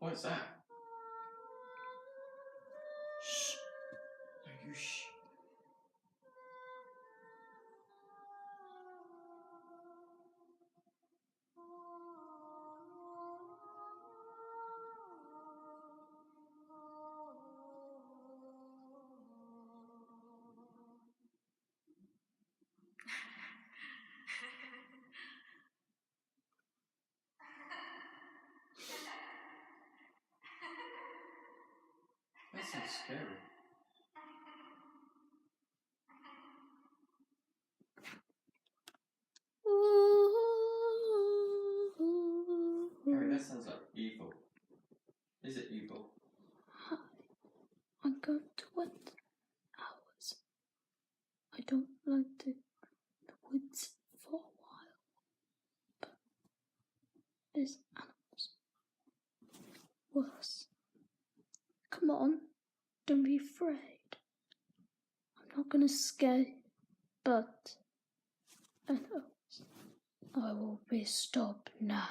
What's that? Shh. No, you shh. That sounds scary. Harry, that sounds like evil. Is it evil? Hi, I'm going to wet hours. I don't like the woods for a while, but there's animals. Worse. Come on, don't be afraid. I'm not gonna scare you, but I know I will be stopped now.